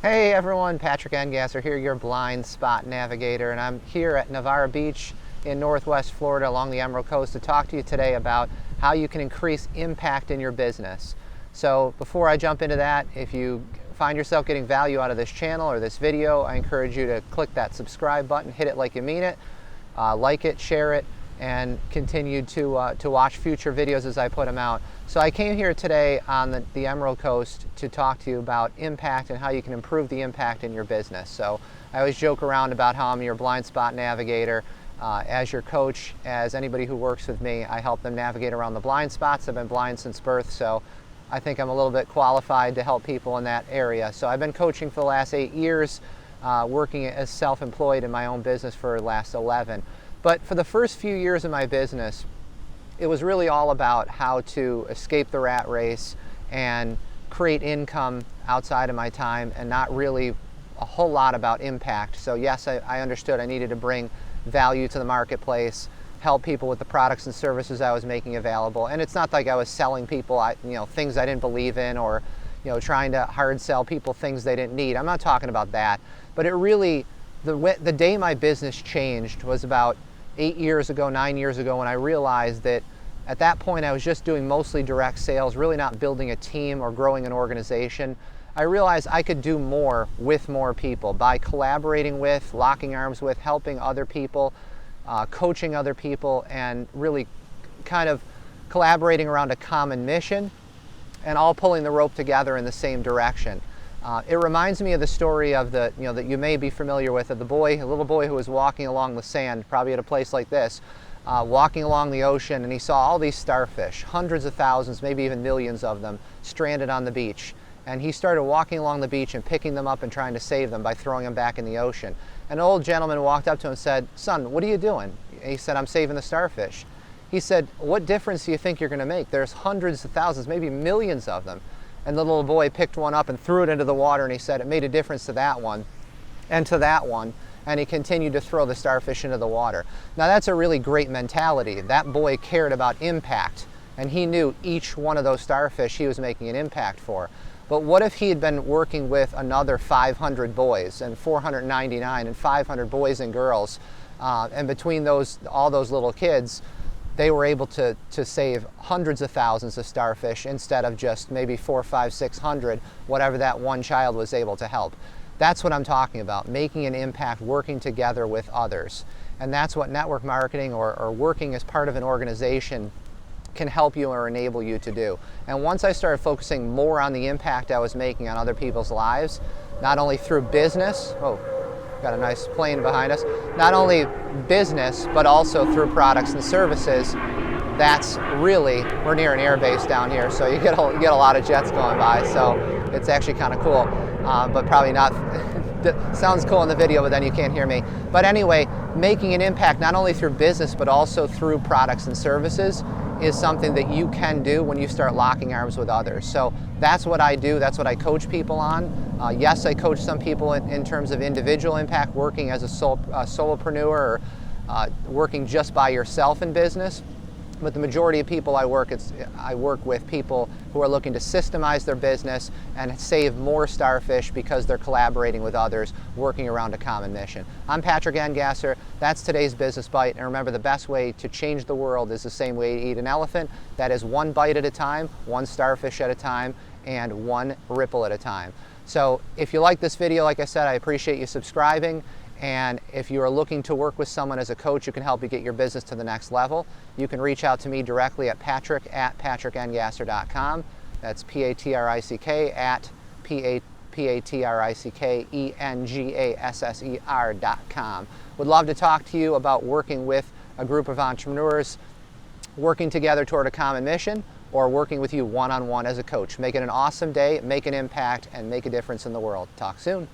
Hey everyone, Patrick Engasser here, your blind spot navigator, and I'm here at Navarre Beach in Northwest Florida along the Emerald Coast to talk to you today about how you can increase impact in your business. So before I jump into that, if you find yourself getting value out of this channel or this video, I encourage you to click that subscribe button, hit it like you mean it, like it, share it, and continue to watch future videos as I put them out. So I came here today on the Emerald Coast to talk to you about impact and how you can improve the impact in your business. So I always joke around about how I'm your blind spot navigator. As your coach, as anybody who works with me, I help them navigate around the blind spots. I've been blind since birth, so I think I'm a little bit qualified to help people in that area. So I've been coaching for the last 8 years, working as self-employed in my own business for the last 11. But for the first few years of my business, it was really all about how to escape the rat race and create income outside of my time, and not really a whole lot about impact. So yes, I understood I needed to bring value to the marketplace, help people with the products and services I was making available. And it's not like I was selling people things I didn't believe in, or trying to hard sell people things they didn't need. I'm not talking about that. But it really, the day my business changed was about 8 years ago, 9 years ago, when I realized that at that point I was just doing mostly direct sales, really not building a team or growing an organization. I realized I could do more with more people by collaborating with, locking arms with, helping other people, coaching other people, and really kind of collaborating around a common mission and all pulling the rope together in the same direction. It reminds me of the story of that you may be familiar with, of a little boy who was walking along the sand, probably at a place like this, walking along the ocean, and he saw all these starfish, hundreds of thousands, maybe even millions of them, stranded on the beach. And he started walking along the beach and picking them up and trying to save them by throwing them back in the ocean. An old gentleman walked up to him and said, "Son, what are you doing?" And he said, "I'm saving the starfish." He said, "What difference do you think you're going to make? There's hundreds of thousands, maybe millions of them." And the little boy picked one up and threw it into the water, and he said it made a difference to that one and to that one. And he continued to throw the starfish into the water. Now that's a really great mentality. That boy cared about impact, and he knew each one of those starfish he was making an impact for. But what if he had been working with another 500 boys and 499 and 500 boys and girls, and between all those little kids, they were able to save hundreds of thousands of starfish instead of just maybe 400, 500, 600, whatever that one child was able to help. That's what I'm talking about, making an impact, working together with others. And that's what network marketing or working as part of an organization can help you or enable you to do. And once I started focusing more on the impact I was making on other people's lives, not only through business, got a nice plane behind us, not only business, but also through products and services, that's really, we're near an air base down here, so you get a lot of jets going by, so it's actually kind of cool, but probably not, sounds cool in the video, but then you can't hear me. But anyway, making an impact not only through business, but also through products and services is something that you can do when you start locking arms with others. So that's what I do, that's what I coach people on. Yes, I coach some people in terms of individual impact, working as a solopreneur, or working just by yourself in business. But the majority of people I work with people who are looking to systemize their business and save more starfish because they're collaborating with others, working around a common mission. I'm Patrick Engasser. That's today's Business Bite. And remember, the best way to change the world is the same way to eat an elephant. That is one bite at a time, one starfish at a time, and one ripple at a time. So if you like this video, like I said, I appreciate you subscribing. And if you are looking to work with someone as a coach who can help you get your business to the next level, you can reach out to me directly at patrick@patrickengasser.com. That's Patrick at PatrickEngasser.com. Would love to talk to you about working with a group of entrepreneurs, working together toward a common mission, or working with you one-on-one as a coach. Make it an awesome day, make an impact, and make a difference in the world. Talk soon.